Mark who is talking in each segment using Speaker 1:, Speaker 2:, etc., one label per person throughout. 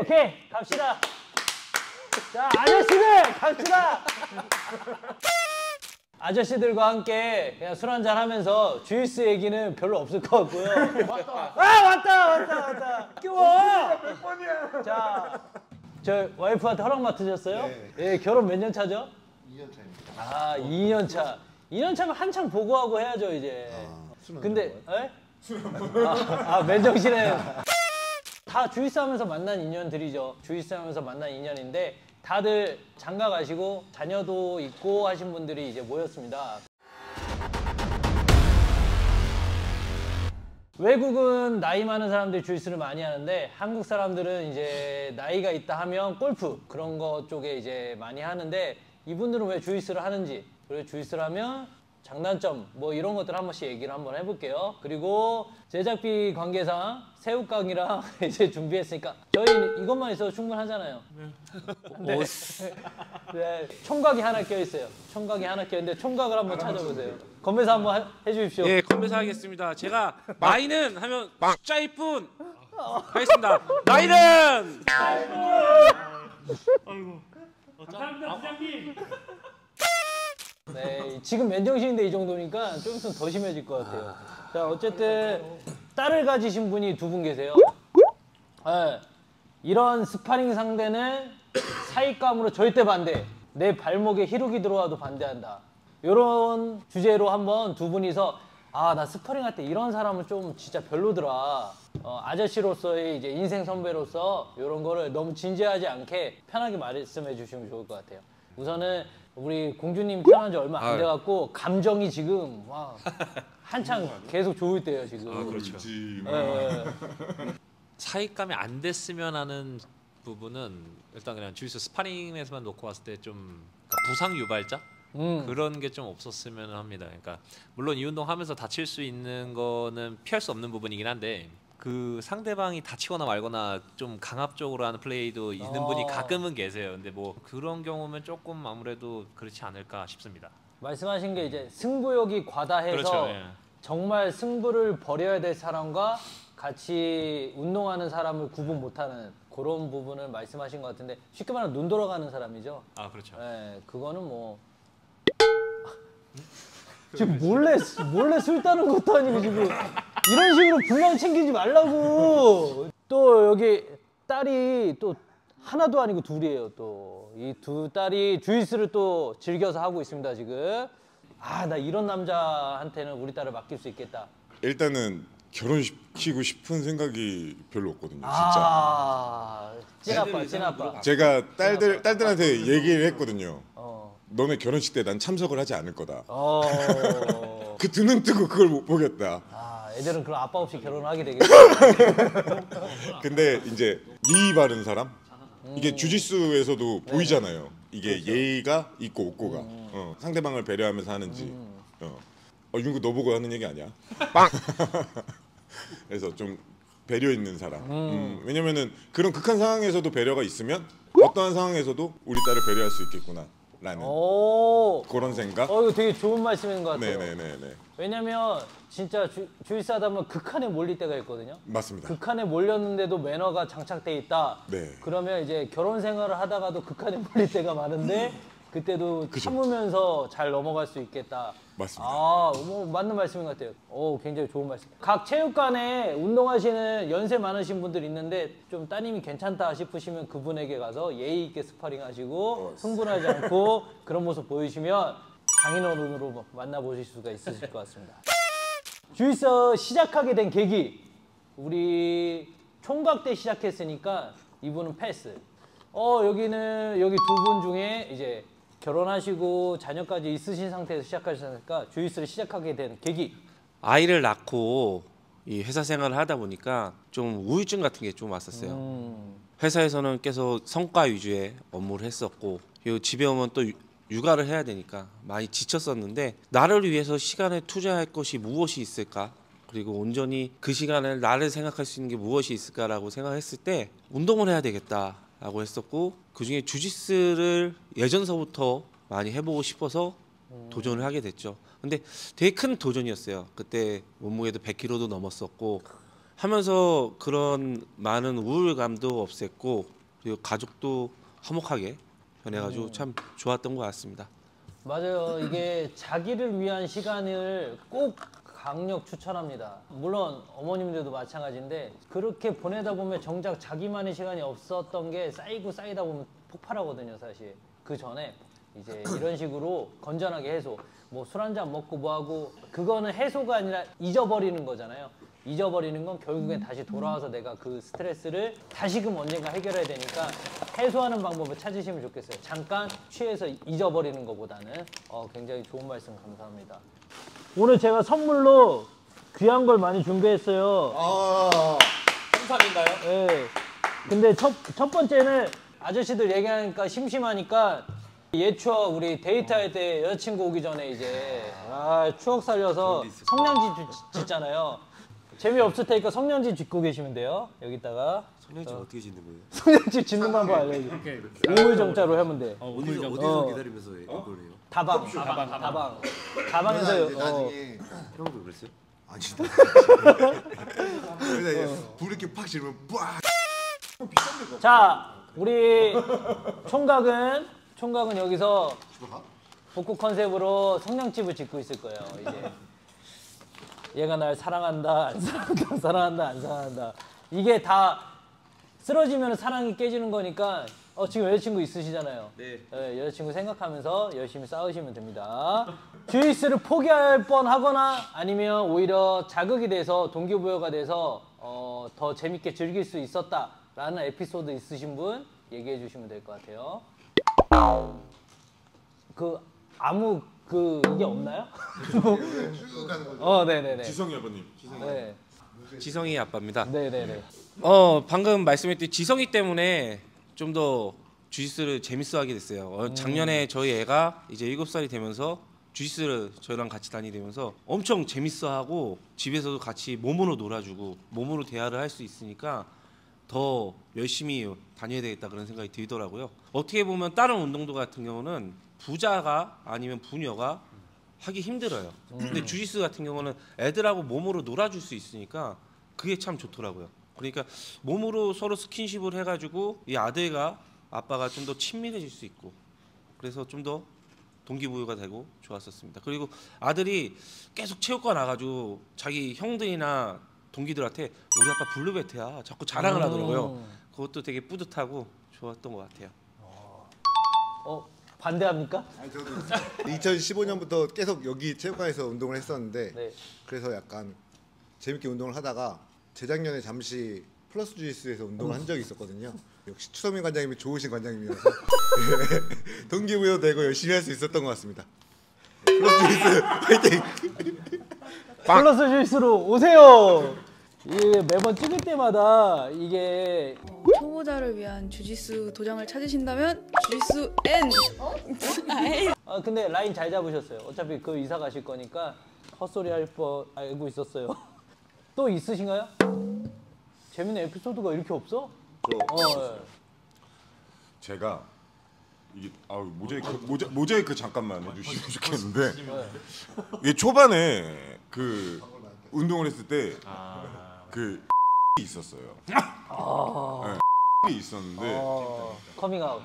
Speaker 1: 오케이 갑시다. 자 아저씨들 갑시다. 아저씨들과 함께 그냥 술 한잔 하면서 주이스 얘기는 별로 없을 것 같고요. 왔다. 끼워.
Speaker 2: 몇 번이야?
Speaker 1: 자, 저 와이프한테 허락 맡으셨어요?
Speaker 2: 네.
Speaker 1: 예, 결혼 몇 년 차죠?
Speaker 2: 2년 차입니다.
Speaker 1: 아, 2년 차. 2년 차면 한창 보고하고 해야죠 이제. 근데, 맨정신에 다 주이스 하면서 만난 인연들이죠. 주이스 하면서 만난 인연인데 다들 장가 가시고 자녀도 있고 하신 분들이 이제 모였습니다. 외국은 나이 많은 사람들이 주이스를 많이 하는데 한국 사람들은 이제 나이가 있다 하면 골프 그런 거 쪽에 이제 많이 하는데 이분들은 왜 주이스를 하는지 그리고 주이스를 하면 장단점 뭐 이런 것들 한 번씩 얘기를 한번 해볼게요. 그리고 제작비 관계상 새우깡이랑 이제 준비했으니까 저희 이것만 있어도 충분하잖아요. 네. 네. 총각이 하나 껴있어요. 총각이 하나 껴있는데 총각을 한번 찾아보세요. 건배사 한번 해주십시오.
Speaker 3: 예, 건배사 하겠습니다. 제가 나이는 하면 숫자일 뿐 하겠습니다. 나이는
Speaker 4: 감사합니다 부장님.
Speaker 1: 네, 지금 맨정신인데 이 정도니까 좀 있으면 더 심해질 것 같아요. 자, 어쨌든 딸을 가지신 분이 두 분 계세요. 네, 이런 스파링 상대는 사익감으로 절대 반대. 내 발목에 희룩이 들어와도 반대한다. 이런 주제로 한번 두 분이서 나 스파링 할 때 이런 사람은 좀 진짜 별로더라. 아저씨로서의 이제 인생 선배로서 이런 거를 너무 진지하지 않게 편하게 말씀해 주시면 좋을 것 같아요. 우선은 우리 공주님 태어난 지 얼마 안 돼갖고 감정이 지금 와 한창 계속 좋을 때예요 지금.
Speaker 3: 그렇죠.
Speaker 1: 네.
Speaker 3: 사익감이 안 됐으면 하는 부분은 일단 그냥 주이스 스파링에서만 놓고 봤을 때 좀 부상 유발자 그런 게 좀 없었으면 합니다. 그러니까 물론 이 운동 하면서 다칠 수 있는 거는 피할 수 없는 부분이긴 한데 그 상대방이 다치거나 말거나 좀 강압적으로 하는 플레이도 있는 분이 가끔은 계세요. 근데 뭐 그런 경우면 조금 아무래도 그렇지 않을까 싶습니다.
Speaker 1: 말씀하신 게 이제 승부욕이 과다해서
Speaker 3: 그렇죠, 예.
Speaker 1: 정말 승부를 벌여야 될 사람과 같이 운동하는 사람을 구분 못하는 그런 부분을 말씀하신 것 같은데 쉽게 말하면 눈 돌아가는 사람이죠.
Speaker 3: 그렇죠.
Speaker 1: 네, 그거는 뭐 지금 몰래 술 따는 것도 아니고 지금 이런 식으로 분량 챙기지 말라고. 또 여기 딸이 또 하나도 아니고 둘이에요. 또 이 두 딸이 주이스를 또 즐겨서 하고 있습니다 지금. 나 이런 남자한테는 우리 딸을 맡길 수 있겠다.
Speaker 5: 일단은 결혼시키고 싶은 생각이 별로 없거든요, 진짜.
Speaker 1: 찐아빠.
Speaker 5: 제가 딸들한테 얘기를 했거든요. 너네 결혼식 때 난 참석을 하지 않을 거다. 그 두 눈 뜨고 그걸 못 보겠다.
Speaker 1: 애들은 그럼 아빠 없이 결혼을 하게 되겠다.
Speaker 5: 근데 이제 예의 바른 사람? 이게 주짓수에서도 보이잖아요. 이게 그렇죠. 예의가 있고 없고가 상대방을 배려하면서 하는지. 이거 너 보고 하는 얘기 아니야? 빵! 그래서 좀 배려 있는 사람. 왜냐면은 그런 극한 상황에서도 배려가 있으면 어떠한 상황에서도 우리 딸을 배려할 수 있겠구나 라는 그런 생각.
Speaker 1: 이거 되게 좋은 말씀인 것 같아요.
Speaker 5: 네네네.
Speaker 1: 왜냐면 진짜 주짓수 하다 보면 극한에 몰릴 때가 있거든요.
Speaker 5: 맞습니다.
Speaker 1: 극한에 몰렸는데도 매너가 장착돼 있다.
Speaker 5: 네.
Speaker 1: 그러면 이제 결혼 생활을 하다가도 극한에 몰릴 때가 많은데 그때도 그죠. 참으면서 잘 넘어갈 수 있겠다.
Speaker 5: 맞습니다.
Speaker 1: 뭐 맞는 말씀인 것 같아요. 굉장히 좋은 말씀. 각 체육관에 운동하시는 연세 많으신 분들 있는데 좀 따님이 괜찮다 싶으시면 그분에게 가서 예의 있게 스파링 하시고 흥분하지 않고 그런 모습 보이시면 장인어른으로 만나보실 수가 있으실 것 같습니다. 주짓수 시작하게 된 계기. 우리 총각 때 시작했으니까 이분은 패스. 여기 두 분 중에 이제 결혼하시고 자녀까지 있으신 상태에서 시작하셨으니까 주짓수를 시작하게 된 계기.
Speaker 6: 아이를 낳고 이 회사 생활을 하다 보니까 좀 우울증 같은 게 좀 왔었어요. 회사에서는 계속 성과 위주의 업무를 했었고 그리고 집에 오면 또 육아를 해야 되니까 많이 지쳤었는데 나를 위해서 시간을 투자할 것이 무엇이 있을까? 그리고 온전히 그 시간을 나를 생각할 수 있는 게 무엇이 있을까라고 생각했을 때 운동을 해야 되겠다라고 했었고 그중에 주짓수를 예전서부터 많이 해보고 싶어서 도전을 하게 됐죠. 근데 되게 큰 도전이었어요. 그때 몸무게도 100kg도 넘었었고 하면서 그런 많은 우울감도 없앴고 그리고 가족도 화목하게 변해가지고 참 좋았던 것 같습니다.
Speaker 1: 맞아요. 이게 자기를 위한 시간을 꼭 강력 추천합니다. 물론 어머님들도 마찬가지인데 그렇게 보내다 보면 정작 자기만의 시간이 없었던 게 쌓이고 쌓이다 보면 폭발하거든요, 사실. 그 전에 이제 이런 식으로 건전하게 해소. 뭐 술 한잔 먹고 뭐 하고 그거는 해소가 아니라 잊어버리는 거잖아요. 잊어버리는 건 결국엔 다시 돌아와서 내가 그 스트레스를 다시금 언젠가 해결해야 되니까 해소하는 방법을 찾으시면 좋겠어요. 잠깐 취해서 잊어버리는 것보다는 굉장히 좋은 말씀 감사합니다. 오늘 제가 선물로 귀한 걸 많이 준비했어요.
Speaker 3: 홍삼인가요?
Speaker 1: 네. 근데 첫 번째는 아저씨들 얘기하니까 심심하니까 옛 추억 우리 데이트할 때 여자친구 오기 전에 이제 추억 살려서 성냥지 짓잖아요. 재미없을 테니까 성냥지 짓고 계시면 돼요. 여기다가
Speaker 7: 성냥집 어떻게 짓는 거예요?
Speaker 1: 성냥지 짓는 방법 알려줄게. 우물정자로 하면 돼.
Speaker 7: 어디서 기다리면서 이걸 해요?
Speaker 1: 다방에서
Speaker 2: 나중에
Speaker 7: 형도 그랬어요?
Speaker 2: 아니 불 이렇게 팍 지르면 빡.
Speaker 1: 자, 우리 총각은 여기서 복구 컨셉으로 성냥집을 짓고 있을 거예요. 이제 얘가 날 사랑한다, 안 사랑한다, 사랑한다, 안 사랑한다. 이게 다 쓰러지면 사랑이 깨지는 거니까 지금 여자친구 있으시잖아요.
Speaker 7: 네.
Speaker 1: 여자친구 생각하면서 열심히 싸우시면 됩니다. 주이스를 포기할 뻔하거나 아니면 오히려 자극이 돼서 동기부여가 돼서 더 재밌게 즐길 수 있었다라는 에피소드 있으신 분 얘기해 주시면 될 것 같아요. 이게 없나요?
Speaker 2: 쭉 가는 거죠.
Speaker 1: 네네네.
Speaker 5: 지성이 아버님.
Speaker 1: 네.
Speaker 6: 지성이 아빠입니다.
Speaker 1: 네네네.
Speaker 6: 방금 말씀했듯이 지성이 때문에 좀 더 주짓수를 재밌어하게 됐어요. 작년에 저희 애가 이제 7살이 되면서 주짓수를 저희랑 같이 다니면서 엄청 재밌어하고 집에서도 같이 몸으로 놀아주고 몸으로 대화를 할 수 있으니까 더 열심히 다녀야 되겠다 그런 생각이 들더라고요. 어떻게 보면 다른 운동도 같은 경우는 부자가 아니면 부녀가 하기 힘들어요. 근데 주짓수 같은 경우는 애들하고 몸으로 놀아줄 수 있으니까 그게 참 좋더라고요. 그러니까 몸으로 서로 스킨십을 해가지고 이 아들과 아빠가 좀 더 친밀해질 수 있고 그래서 좀 더 동기부여가 되고 좋았었습니다. 그리고 아들이 계속 체육관 나가지고 자기 형들이나 동기들한테 우리 아빠 블루벨트야 자꾸 자랑을 하더라고요. 그것도 되게 뿌듯하고 좋았던 것 같아요.
Speaker 1: 반대합니까?
Speaker 2: 아니 저도 2015년부터 계속 여기 체육관에서 운동을 했었는데
Speaker 1: 네.
Speaker 2: 그래서 약간 재밌게 운동을 하다가 재작년에 잠시 플러스 주짓수에서 운동을 한 적이 있었거든요. 역시 추성민 관장님이 좋으신 관장님이어서 동기부여 되고 열심히 할 수 있었던 것 같습니다. 플러스 주짓수 화이팅!
Speaker 1: 플러스 주짓수로 오세요. 이게 매번 찍을 때마다 이게
Speaker 8: 초보자를 위한 주짓수 도장을 찾으신다면 주짓수 N.
Speaker 1: 근데 라인 잘 잡으셨어요. 어차피 그 이사 가실 거니까 헛소리 할 뻔 알고 있었어요. 또 있으신가요? 재밌는 에피소드가 이렇게 없어?
Speaker 5: 제가 이게 모자이크 잠깐만 해주시면 좋겠는데 이게 초반에 그 운동을 했을 때 그 있었어요. 네, 있었는데
Speaker 1: 커밍아웃.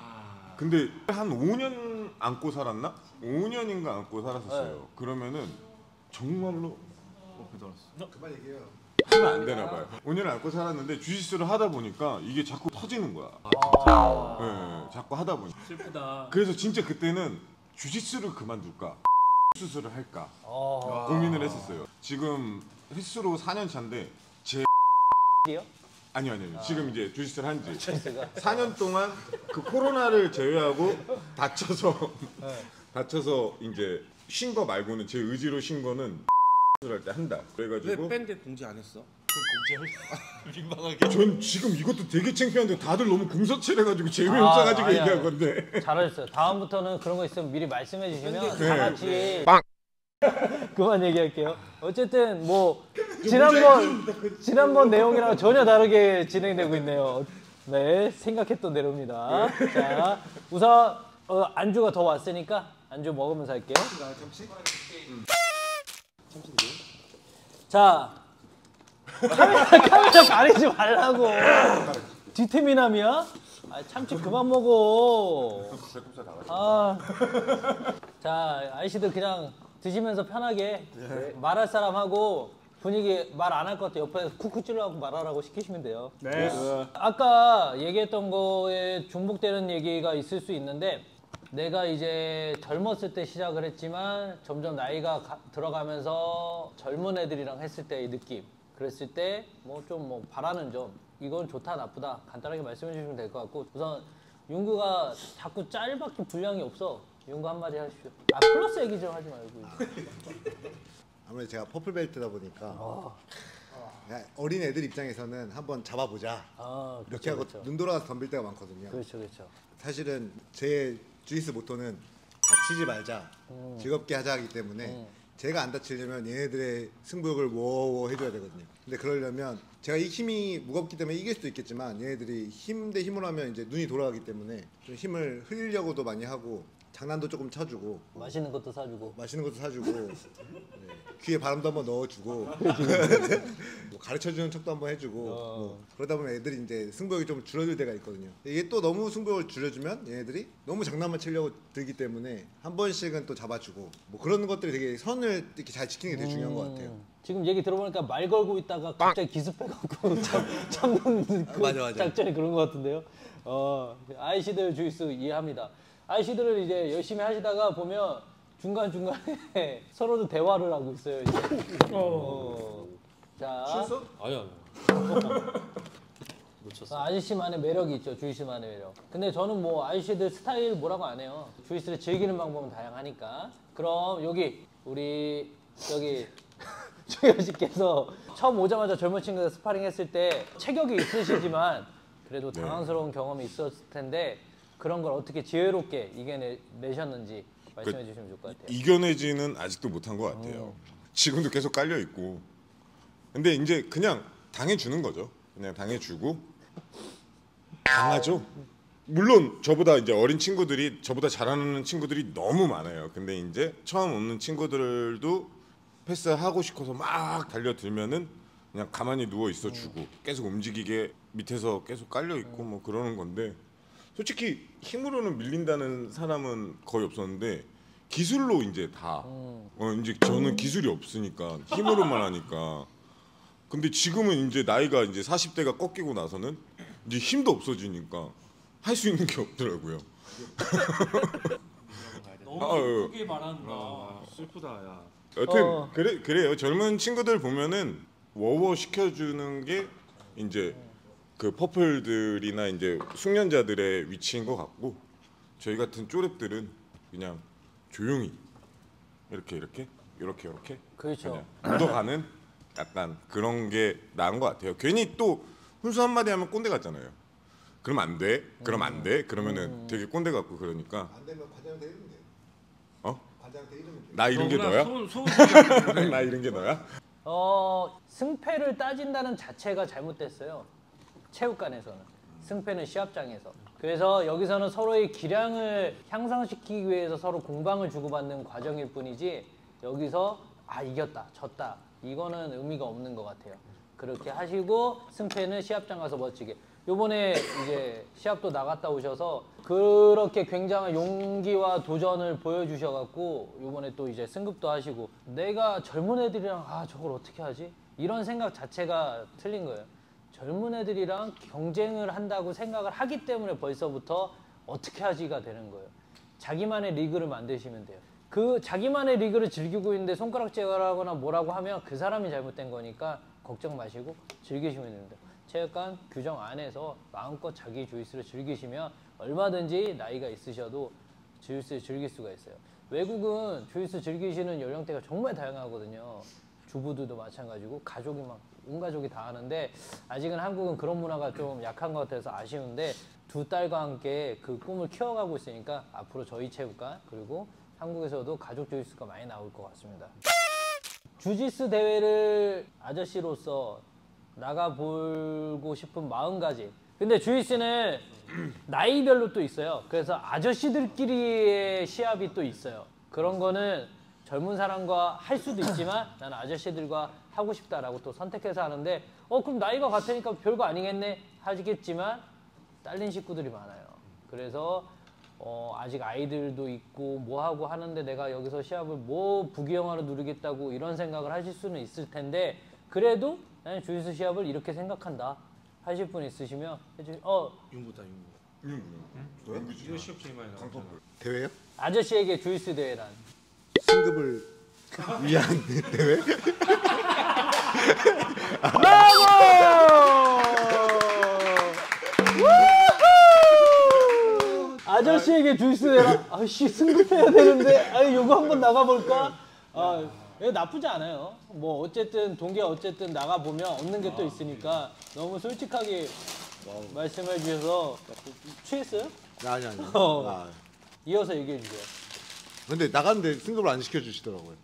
Speaker 5: 근데 한 5년 안고 살았나? 5년인가 안고 살았었어요. 그러면은 정말로
Speaker 2: 그만 얘기해요.
Speaker 5: 하면 안 되나 봐요. 5년 안고 살았는데 주짓수를 하다 보니까 이게 자꾸 터지는 거야. 네, 자꾸 하다 보니까.
Speaker 4: 슬프다.
Speaker 5: 그래서 진짜 그때는 주짓수를 그만둘까? 수술을 할까? 고민을 했었어요. 지금 횟수로 4년 차인데
Speaker 1: 이요?
Speaker 5: 아니요. 지금 이제 주짓수를 한 지 4년 동안 그 코로나를 제외하고 다쳐서 이제 쉰 거 말고는 제 의지로 쉰 거는 할 때 한다.
Speaker 6: 왜
Speaker 5: 그래가지고
Speaker 6: 밴드 공지 안 했어?
Speaker 5: 전 지금 이것도 되게 창피한데 다들 너무 궁서체해가지고 재미없어가지고
Speaker 1: 아니야.
Speaker 5: 얘기한 건데.
Speaker 1: 잘하셨어요. 다음부터는 그런 거 있으면 미리 말씀해 주시면
Speaker 5: 네.
Speaker 1: 다 같이 그만 얘기할게요. 어쨌든 뭐 지난번 내용이랑 전혀 다르게 진행되고 있네요. 네, 생각했던 대로입니다. 자, 우선 안주가 더 왔으니까 안주 먹으면서 할게요. 자, 카메라 가리지 말라고. 뒤태미남이야? 아, 참치 그만 먹어. 아, 자, 아이씨들 그냥 드시면서 편하게 말할 사람하고 분위기 말 안 할 것 같아. 옆에서 쿡쿡 찔러갖고 말하라고 시키시면 돼요.
Speaker 4: 네.
Speaker 1: 아까 얘기했던 거에 중복되는 얘기가 있을 수 있는데 내가 이제 젊었을 때 시작을 했지만 점점 나이가 들어가면서 젊은 애들이랑 했을 때의 느낌 그랬을 때 뭐 좀 뭐 바라는 점 이건 좋다 나쁘다 간단하게 말씀해 주시면 될 것 같고 우선 윤구가 자꾸 짤밖에 분량이 없어. 윤구 한마디 하십시오. 아 플러스 얘기 좀 하지 말고.
Speaker 2: 아무래도 제가 퍼플벨트다 보니까 그냥 어린 애들 입장에서는 한번 잡아보자
Speaker 1: 아,
Speaker 2: 이렇게 하고 눈 돌아서 덤빌 때가 많거든요.
Speaker 1: 그렇죠, 그렇죠.
Speaker 2: 사실은 제 주짓수 모토는 다치지 말자 즐겁게 하자 하기 때문에 제가 안 다치려면 얘네들의 승부욕을 워워 해줘야 되거든요. 근데 그러려면 제가 이 힘이 무겁기 때문에 이길 수도 있겠지만 얘네들이 힘 대 힘으로 하면 이제 눈이 돌아가기 때문에 좀 힘을 흘리려고도 많이 하고 장난도 조금 쳐주고
Speaker 1: 맛있는 것도 사주고.
Speaker 2: 맛있는 것도 사주고 네. 귀에 바람도 한번 넣어주고 뭐 가르쳐주는 척도 한번 해주고 뭐 그러다 보면 애들이 이제 승부욕이 좀 줄어들 때가 있거든요. 이게 또 너무 승부욕을 줄여주면 얘네들이 너무 장난만 치려고 들기 때문에 한 번씩은 또 잡아주고 뭐 그런 것들이 되게 선을 이렇게 잘 지키는 게 되게 중요한 것 같아요.
Speaker 1: 지금 얘기 들어보니까 말 걸고 있다가 갑자기 기습해갖고 참는 그
Speaker 2: 맞아.
Speaker 1: 작전이 그런 것 같은데요. 아이씨들 주짓수 이해합니다. 아이씨들을 이제 열심히 하시다가 보면 중간중간에 서로도 대화를 하고 있어요. 이제. 자,
Speaker 3: 아니요. 놓쳤어.
Speaker 1: 아저씨만의 매력이 있죠. 주짓수만의 매력. 근데 저는 뭐 아저씨들 스타일 뭐라고 안 해요. 주짓수를 즐기는 방법은 다양하니까. 그럼 여기 우리 여기 조현 씨께서 처음 오자마자 젊은 친구들 스파링 했을 때 체격이 있으시지만 그래도 당황스러운 경험이 있었을 텐데 그런 걸 어떻게 지혜롭게 이겨내셨는지 말씀해 주시면 좋을 것 같아요.
Speaker 5: 이겨내지는 아직도 못한 것 같아요. 지금도 계속 깔려 있고. 근데 이제 그냥 당해주는 거죠. 그냥 당해주고 당하죠. 물론 저보다 이제 어린 친구들이 저보다 잘하는 친구들이 너무 많아요. 근데 이제 처음 오는 친구들도 패스하고 싶어서 막 달려들면은 그냥 가만히 누워 있어 주고 계속 움직이게 밑에서 계속 깔려 있고 뭐 그러는 건데 솔직히 힘으로는 밀린다는 사람은 거의 없었는데 기술로 이제 다 이제 저는 기술이 없으니까 힘으로만 하니까 근데 지금은 이제 나이가 이제 40대가 꺾이고 나서는 이제 힘도 없어지니까 할 수 있는 게 없더라고요.
Speaker 4: 너무 크게 말한다. 슬프다, 야.
Speaker 5: 여튼 그래요. 젊은 친구들 보면은 워워 시켜주는 게 이제 그 퍼플들이나 이제 숙련자들의 위치인 것 같고 저희 같은 쪼렙들은 그냥 조용히 이렇게
Speaker 1: 그렇죠.
Speaker 5: 그냥 묻어가는 약간 그런 게 나은 것 같아요. 괜히 또 훈수 한마디 하면 꼰대 같잖아요. 그럼 안 돼. 그럼 안 돼. 그러면은 되게 꼰대 같고 그러니까.
Speaker 2: 안 되면 과장한테 이러면 돼요.
Speaker 5: 어?
Speaker 2: 과장한테 이러면 돼요.
Speaker 5: 나 이런 게 너야?
Speaker 4: 소은
Speaker 5: 나 이런 게 너야?
Speaker 1: 승패를 따진다는 자체가 잘못됐어요. 체육관에서는. 승패는 시합장에서. 그래서 여기서는 서로의 기량을 향상시키기 위해서 서로 공방을 주고받는 과정일 뿐이지 여기서 이겼다, 졌다 이거는 의미가 없는 것 같아요. 그렇게 하시고 승패는 시합장 가서 멋지게. 요번에 이제 시합도 나갔다 오셔서 그렇게 굉장한 용기와 도전을 보여주셔갖고 요번에 또 이제 승급도 하시고 내가 젊은 애들이랑 저걸 어떻게 하지? 이런 생각 자체가 틀린 거예요. 젊은 애들이랑 경쟁을 한다고 생각을 하기 때문에 벌써부터 어떻게 하지가 되는 거예요. 자기만의 리그를 만드시면 돼요. 그 자기만의 리그를 즐기고 있는데 손가락질을 하거나 뭐라고 하면 그 사람이 잘못된 거니까 걱정 마시고 즐기시면 됩니다. 체육관 규정 안에서 마음껏 자기 주짓수를 즐기시면 얼마든지 나이가 있으셔도 주짓수를 즐길 수가 있어요. 외국은 주짓수 즐기시는 연령대가 정말 다양하거든요. 주부들도 마찬가지고 가족이 막 온 가족이 다 하는데 아직은 한국은 그런 문화가 좀 약한 것 같아서 아쉬운데 두 딸과 함께 그 꿈을 키워가고 있으니까 앞으로 저희 체육관 그리고 한국에서도 가족 주짓수가 많이 나올 것 같습니다. 주짓수 대회를 아저씨로서 나가보고 싶은 마음가짐. 근데 주짓수는 나이별로 또 있어요. 그래서 아저씨들끼리의 시합이 또 있어요. 그런 거는 젊은 사람과 할 수도 있지만 나는 아저씨들과 하고 싶다라고 또 선택해서 하는데 그럼 나이가 같으니까 별거 아니겠네 하시겠지만 딸린 식구들이 많아요. 그래서 아직 아이들도 있고 뭐 하고 하는데 내가 여기서 시합을 뭐 부귀영화로 누리겠다고 이런 생각을 하실 수는 있을 텐데 그래도 나는 주짓수 시합을 이렇게 생각한다 하실 분 있으시면
Speaker 4: 윤보다
Speaker 5: 이거
Speaker 4: 시합 제일 많이 나왔잖아.
Speaker 2: 대회요?
Speaker 1: 아저씨에게 주짓수 대회란
Speaker 2: 승급을 위한 대회?
Speaker 1: 아저씨에게 주짓수 대회란 아씨 승급해야 되는데 요거 한번 나가볼까? 이거 나쁘지 않아요. 뭐 어쨌든 동기가 어쨌든 나가 보면 얻는 게 또 있으니까 너무 솔직하게 말씀해 주셔서 취했어요?
Speaker 2: 아니.
Speaker 1: 이어서 얘기해 주세요.
Speaker 2: 근데 나갔는데 승급을 안 시켜주시더라고요.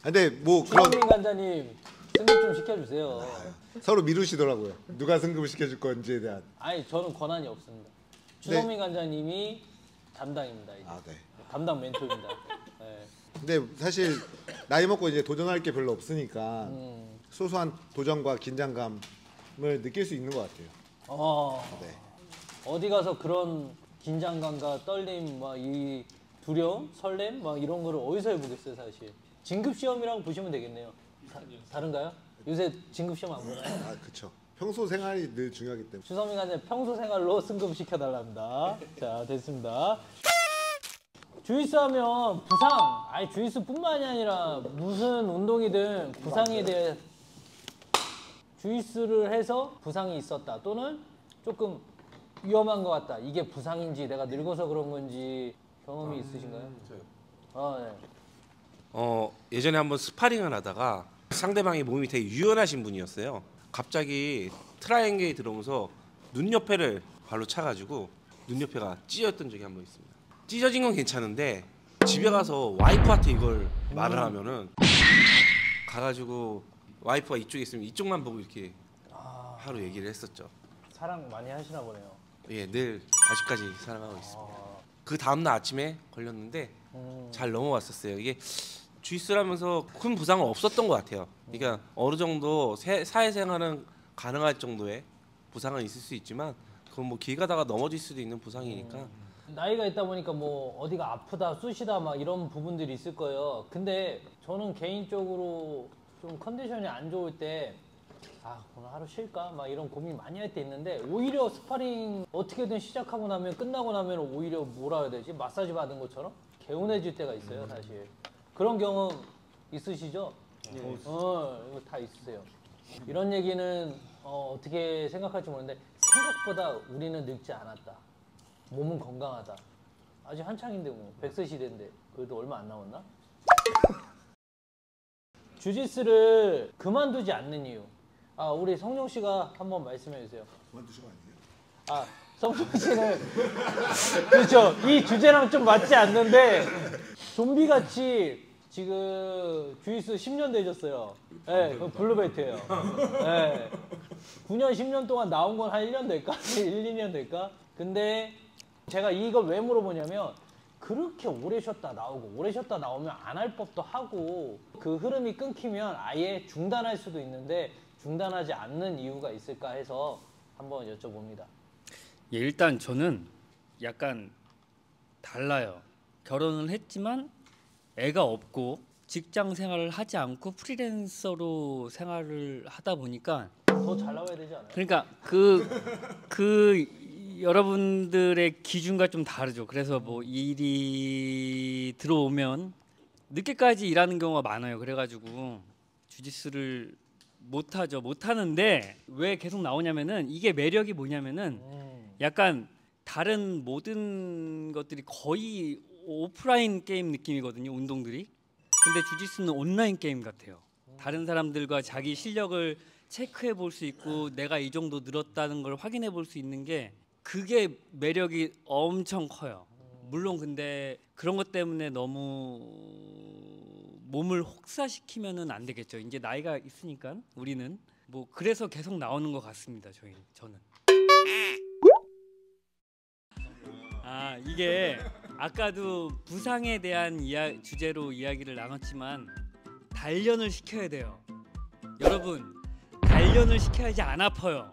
Speaker 2: 근데 뭐
Speaker 1: 추성민 관장님 승급 좀 시켜주세요.
Speaker 2: 서로 미루시더라고요. 누가 승급을 시켜줄 건지에 대한.
Speaker 1: 아니 저는 권한이 없습니다. 추성민 관장님이 담당입니다. 이제.
Speaker 2: 네.
Speaker 1: 담당 멘토입니다. 네.
Speaker 2: 근데 사실 나이 먹고 이제 도전할 게 별로 없으니까 소소한 도전과 긴장감을 느낄 수 있는 것 같아요. 네.
Speaker 1: 어디 가서 그런 긴장감과 떨림, 막 이 두려움, 설렘, 막 이런 거를 어디서 해보겠어요, 사실. 진급 시험이라고 보시면 되겠네요. 다른가요? 요새 진급 시험 안 보나요?
Speaker 2: 그렇죠. 평소 생활이 늘 중요하기 때문에.
Speaker 1: 추성민 관장 평소 생활로 승급 시켜달랍니다. 자, 됐습니다. 주짓수 하면 부상, 주짓수뿐만이 아니라 무슨 운동이든 부상에 대해 주짓수를 해서 부상이 있었다 또는 조금 위험한 것 같다. 이게 부상인지 내가 늙어서 그런 건지 경험이 있으신가요?
Speaker 6: 네. 예전에 한번 스파링을 하다가 상대방이 몸이 되게 유연하신 분이었어요. 갑자기 트라이앵글이 들어오면서 눈 옆에를 발로 차가지고 눈 옆에가 찢어졌던 적이 한 번 있습니다. 찢어진 건 괜찮은데 집에 가서 와이프한테 이걸 말을 하면은 가가지고 와이프가 이쪽에 있으면 이쪽만 보고 이렇게 하루 얘기를 했었죠.
Speaker 1: 사랑 많이 하시나 보네요.
Speaker 6: 예, 늘 아직까지 사랑하고 있습니다. 그 다음날 아침에 걸렸는데 잘 넘어왔었어요. 이게 주짓수라면서 큰 부상은 없었던 것 같아요. 그러니까 어느 정도 사회생활은 가능할 정도의 부상은 있을 수 있지만 그건 뭐 길 가다가 넘어질 수도 있는 부상이니까.
Speaker 1: 나이가 있다 보니까 뭐 어디가 아프다, 쑤시다 막 이런 부분들이 있을 거예요. 근데 저는 개인적으로 좀 컨디션이 안 좋을 때 오늘 하루 쉴까? 막 이런 고민 많이 할 때 있는데 오히려 스파링 어떻게든 시작하고 나면 끝나고 나면 오히려 뭐라 해야 되지? 마사지 받은 것처럼 개운해질 때가 있어요, 사실. 그런 경험 있으시죠? 이거 다 있으세요. 이런 얘기는 어떻게 생각할지 모르는데 생각보다 우리는 늙지 않았다. 몸은 건강하다. 아직 한창인데 뭐 100세 시대인데 그래도 얼마 안 남았나? 주짓수를 그만두지 않는 이유. 우리 성룡 씨가 한번 말씀해 주세요.
Speaker 2: 그만두신 거 아니에요?
Speaker 1: 성룡 씨는 그렇죠. 이 주제랑 좀 맞지 않는데 좀비같이 지금 주짓수 10년 되셨어요. 네, 그 블루벨트예요. 네. 9년, 10년 동안 나온 건 한 1년 될까? 1, 2년 될까? 근데 제가 이걸 왜 물어보냐면 그렇게 오래 쉬었다 나오고 오래 쉬었다 나오면 안 할 법도 하고 그 흐름이 끊기면 아예 중단할 수도 있는데 중단하지 않는 이유가 있을까 해서 한번 여쭤봅니다.
Speaker 9: 예, 일단 저는 약간 달라요. 결혼을 했지만 애가 없고 직장 생활을 하지 않고 프리랜서로 생활을 하다 보니까
Speaker 1: 더 잘 나와야 되지 않아요?
Speaker 9: 그러니까 그 여러분들의 기준과 좀 다르죠. 그래서 뭐 일이 들어오면 늦게까지 일하는 경우가 많아요. 그래가지고 주짓수를 못하는데 왜 계속 나오냐면은 이게 매력이 뭐냐면은 약간 다른 모든 것들이 거의 오프라인 게임 느낌이거든요. 운동들이. 근데 주짓수는 온라인 게임 같아요. 다른 사람들과 자기 실력을 체크해 볼 수 있고 내가 이 정도 늘었다는 걸 확인해 볼 수 있는 게 그게 매력이 엄청 커요. 물론 근데 그런 것 때문에 너무 몸을 혹사시키면은 안 되겠죠. 이제 나이가 있으니까 우리는 뭐 그래서 계속 나오는 것 같습니다. 저는. 이게 아까도 부상에 대한 주제로 이야기를 나눴지만 단련을 시켜야 돼요. 여러분, 단련을 시켜야지 안 아파요.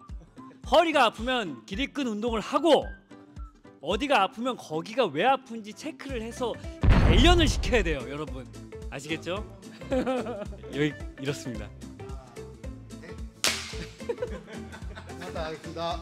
Speaker 9: 허리가 아프면 기립근 운동을 하고 어디가 아프면 거기가 왜 아픈지 체크를 해서 단련을 시켜야 돼요, 여러분. 아시겠죠? 여기 이렇습니다.
Speaker 2: 하겠습니다.